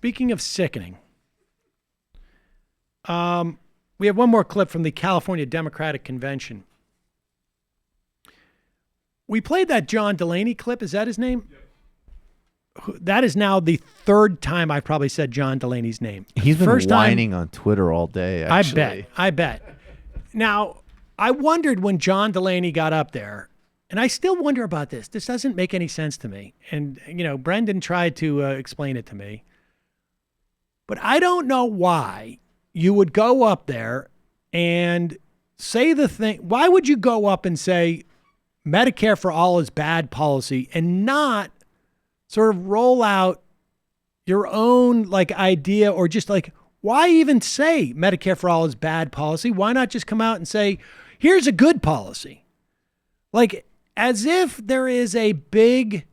Speaking of sickening, we have one more clip from the California Democratic Convention. We played that John Delaney clip. Is that his name? Yep. That is now the third time I've probably said John Delaney's name. He's been whining on Twitter all day, actually. I bet. Now, I wondered when John Delaney got up there, and I still wonder about this. This doesn't make any sense to me. And, Brendan tried to explain it to me. But I don't know why you would go up there and say the thing. Why would you go up and say Medicare for all is bad policy and not sort of roll out your own idea, or just why even say Medicare for all is bad policy? Why not just come out and say, here's a good policy? As if there is a big,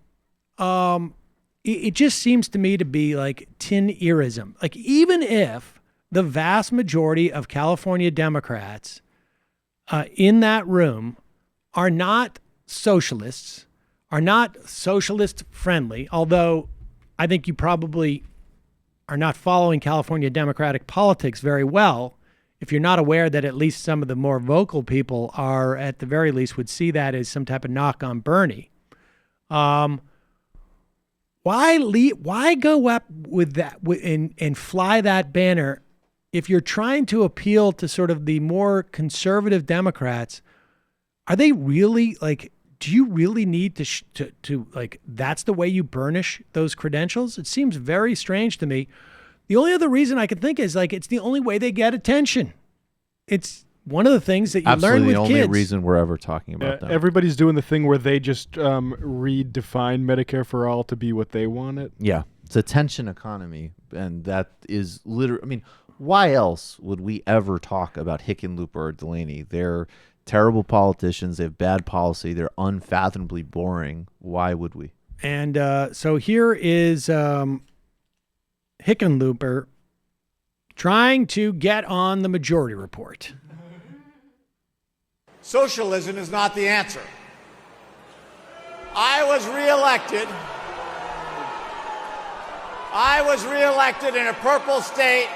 it just seems to me to be tin earism. Even if the vast majority of California Democrats in that room are not socialists, are not socialist friendly, although I think you probably are not following California Democratic politics very well if you're not aware that at least some of the more vocal people are, at the very least, would see that as some type of knock on Bernie. Why go up with that and fly that banner if you're trying to appeal to sort of the more conservative Democrats? Are they really do you really need to that's the way you burnish those credentials? It seems very strange to me. The only other reason I could think is it's the only way they get attention. It's one of the things that you learn with kids. Absolutely the only reason we're ever talking about them. Everybody's doing the thing where they just redefine Medicare for all to be what they want it. Yeah, it's a attention economy, and that is literally. I mean, why else would we ever talk about Hickenlooper or Delaney? They're terrible politicians. They have bad policy. They're unfathomably boring. Why would we? And so here is Hickenlooper trying to get on the majority report. Socialism is not the answer. I was reelected in a purple state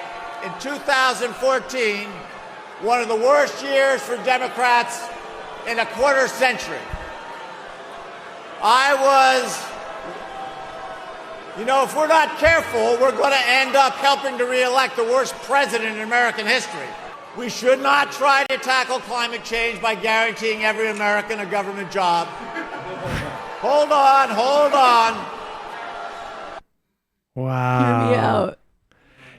in 2014, one of the worst years for Democrats in a quarter century. If we're not careful, we're going to end up helping to reelect the worst president in American history. We should not try to tackle climate change by guaranteeing every American a government job. Hold on. Wow. Hear me out.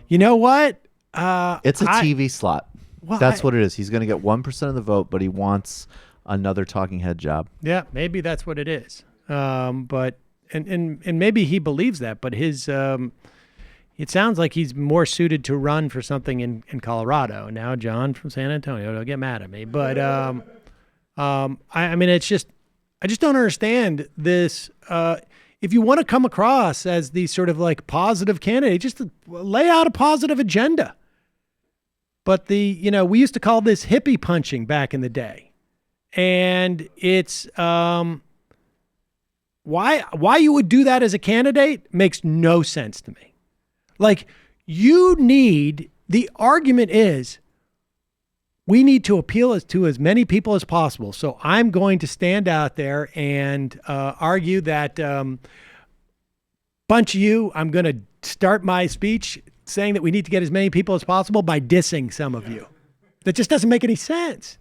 You know what? It's a TV slot. Well, that's what it is. He's going to get 1% of the vote, but he wants another talking head job. Yeah, maybe that's what it is. But maybe he believes that, but his it sounds like he's more suited to run for something in Colorado. Now John from San Antonio, don't get mad at me. But I mean, it's just, I just don't understand this. If you want to come across as the sort of positive candidate, just lay out a positive agenda. But we used to call this hippie punching back in the day. And it's, why you would do that as a candidate makes no sense to me. The argument is, we need to appeal to as many people as possible. So I'm going to stand out there and argue that bunch of you, I'm going to start my speech saying that we need to get as many people as possible by dissing some of you. That just doesn't make any sense.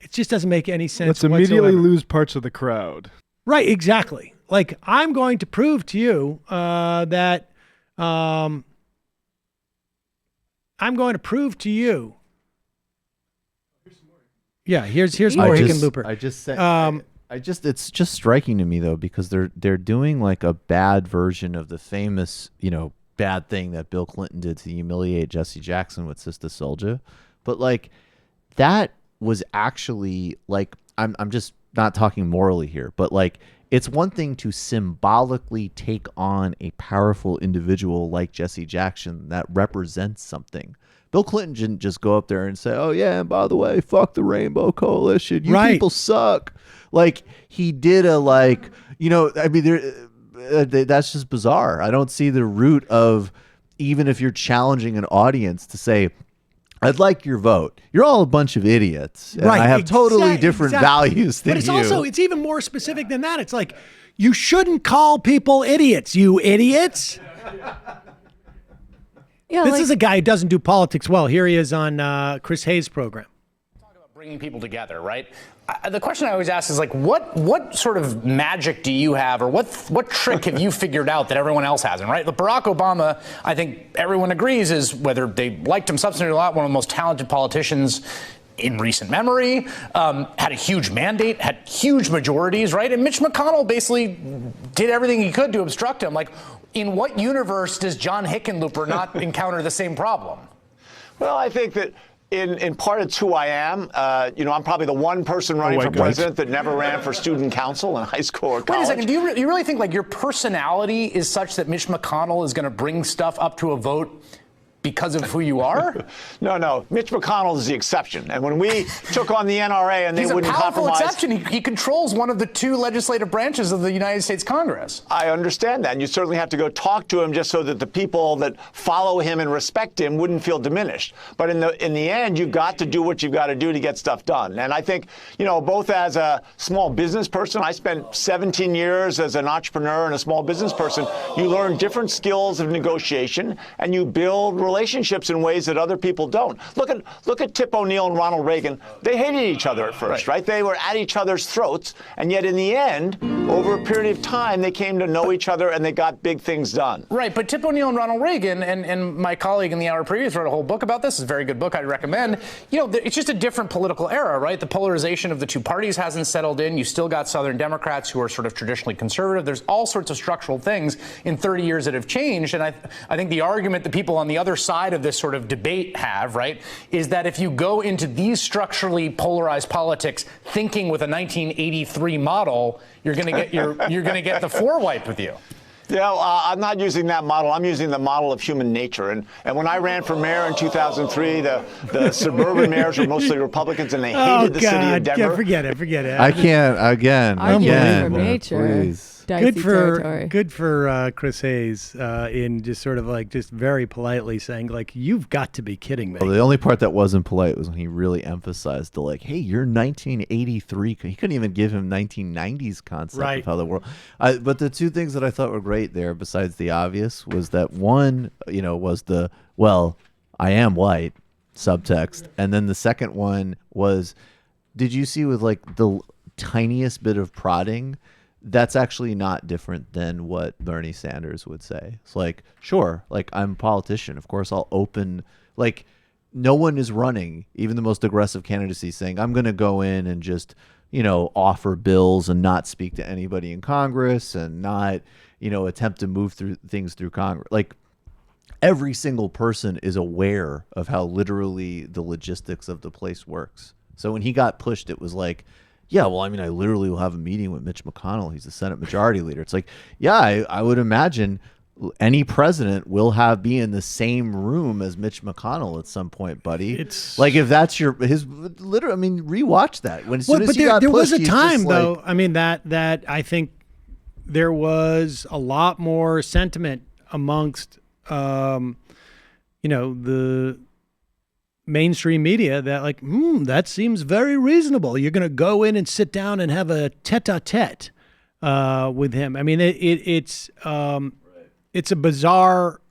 It just doesn't make any sense. Let's immediately lose parts of the crowd. Right, exactly. I'm going to prove to you that I'm going to prove to you. Yeah, here's more Hickenlooper. I just said. It's just striking to me though, because they're doing a bad version of the famous bad thing that Bill Clinton did to humiliate Jesse Jackson with Sister Soldier, but that was actually I'm just not talking morally here, but it's one thing to symbolically take on a powerful individual like Jesse Jackson that represents something. Bill Clinton didn't just go up there and say, "Oh yeah, and by the way, fuck the Rainbow Coalition. You people suck." He did I mean, that's just bizarre. I don't see the root of even if you're challenging an audience to say, I'd like your vote. You're all a bunch of idiots. And Right. I have totally different values than But it's you. also, it's even more specific than that. It's like, you shouldn't call people idiots, you idiots. Yeah, This like, is a guy who doesn't do politics well. Here he is on Chris Hayes' program. Bringing people together, right? The question I always ask is like, what sort of magic do you have, or what trick have you figured out that everyone else hasn't, right? Barack Obama, I think everyone agrees, is, whether they liked him substantively or not, one of the most talented politicians in recent memory, had a huge mandate, had huge majorities, right? And Mitch McConnell basically did everything he could to obstruct him. Like, in what universe does John Hickenlooper not encounter the same problem? Well, I think that in part it's who I am. I'm probably the one person running for president that never ran for student council in high school or college. Wait a second. Do you really think like your personality is such that Mitch McConnell is going to bring stuff up to a vote because of who you are? No. Mitch McConnell is the exception. And when we took on the NRA and they wouldn't compromise... He's a powerful exception. He controls one of the two legislative branches of the United States Congress. I understand that. And you certainly have to go talk to him just so that the people that follow him and respect him wouldn't feel diminished. But in the end, you've got to do what you've got to do to get stuff done. And I think, both as a small business person, I spent 17 years as an entrepreneur and a small business person, you learn different skills of negotiation and you build relationships in ways that other people don't. Look at Tip O'Neill and Ronald Reagan. They hated each other at first, right? They were at each other's throats, and yet in the end, over a period of time, they came to know each other and they got big things done. Right, but Tip O'Neill and Ronald Reagan, and my colleague in the hour previous wrote a whole book about this. It's a very good book. I'd recommend. It's just a different political era, right? The polarization of the two parties hasn't settled in. You still got Southern Democrats who are sort of traditionally conservative. There's all sorts of structural things in 30 years that have changed, and I think the argument that people on the other side of this sort of debate have, right, is that if you go into these structurally polarized politics thinking with a 1983 model, you're going to get the floor wiped with you. Yeah, I'm not using that model. I'm using the model of human nature. And when I ran for mayor in 2003, the suburban mayors were mostly Republicans, and they hated the city of Denver. Yeah, forget it. I can't again. nature. Please. Good for Chris Hayes in just sort of like just very politely saying, like, you've got to be kidding me. Well, the only part that wasn't polite was when he really emphasized the like, hey, you're 1983. He couldn't even give him 1990s concept of how the world. But the two things that I thought were great there, besides the obvious, was that one, was the, well, I am white subtext. And then the second one was, did you see with like the tiniest bit of prodding? That's actually not different than what Bernie Sanders would say. It's like, sure, like I'm a politician. Of course, I'll open, like no one is running, even the most aggressive candidacy saying, I'm going to go in and just, offer bills and not speak to anybody in Congress and not, attempt to move things through Congress. Like every single person is aware of how literally the logistics of the place works. So when he got pushed, it was like, yeah, well, I mean, I literally will have a meeting with Mitch McConnell. He's the Senate Majority Leader. It's like, yeah, I would imagine any president will be in the same room as Mitch McConnell at some point, buddy. It's like if that's his literally. I mean, rewatch that. As soon as he got pushed, was a time though. Like, I mean, that I think there was a lot more sentiment amongst the mainstream media that like, that seems very reasonable. You're going to go in and sit down and have a tete-a-tete with him. I mean, it's a bizarre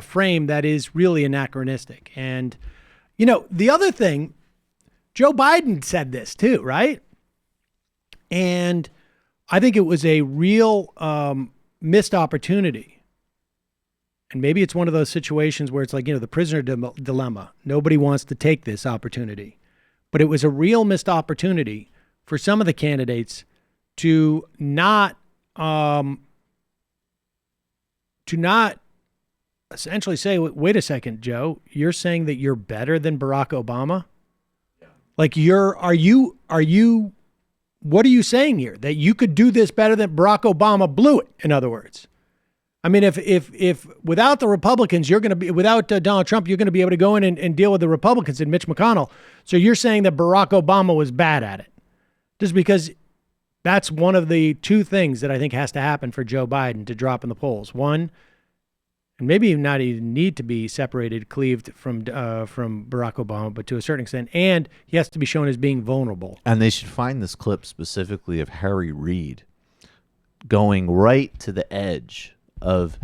frame that is really anachronistic. And, the other thing, Joe Biden said this too, right? And I think it was a real missed opportunity. And maybe it's one of those situations where it's like, the prisoner dilemma. Nobody wants to take this opportunity. But it was a real missed opportunity for some of the candidates to not essentially say, wait a second, Joe, you're saying that you're better than Barack Obama? Yeah. Like what are you saying here? That you could do this better than Barack Obama blew it, in other words. I mean, if without the Republicans, without Donald Trump, you're going to be able to go in and deal with the Republicans and Mitch McConnell. So you're saying that Barack Obama was bad at it, just because that's one of the two things that I think has to happen for Joe Biden to drop in the polls. One, and maybe not even need to be separated, cleaved from Barack Obama, but to a certain extent, and he has to be shown as being vulnerable. And they should find this clip specifically of Harry Reid going right to the edge of,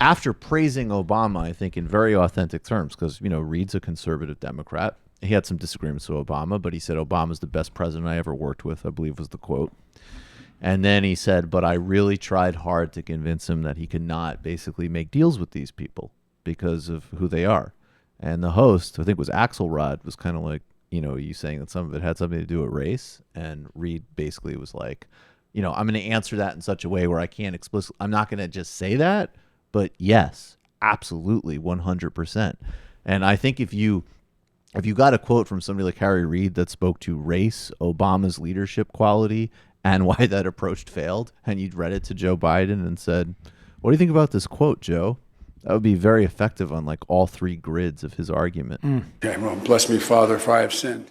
after praising Obama, I think in very authentic terms, because, you know, Reid's a conservative Democrat. He had some disagreements with Obama, but he said Obama's the best president I ever worked with, I believe was the quote. And then he said, but I really tried hard to convince him that he could not basically make deals with these people because of who they are. And the host, I think it was Axelrod, was kind of like, you know, you saying that some of it had something to do with race. And Reid basically was like, you know, I'm going to answer that in such a way where I can't explicitly, I'm not going to just say that, but yes, absolutely, 100%. And I think if you got a quote from somebody like Harry Reid that spoke to race, Obama's leadership quality, and why that approach failed, and you'd read it to Joe Biden and said, what do you think about this quote, Joe? That would be very effective on like all three grids of his argument. Okay, well, bless me, Father, if I have sinned.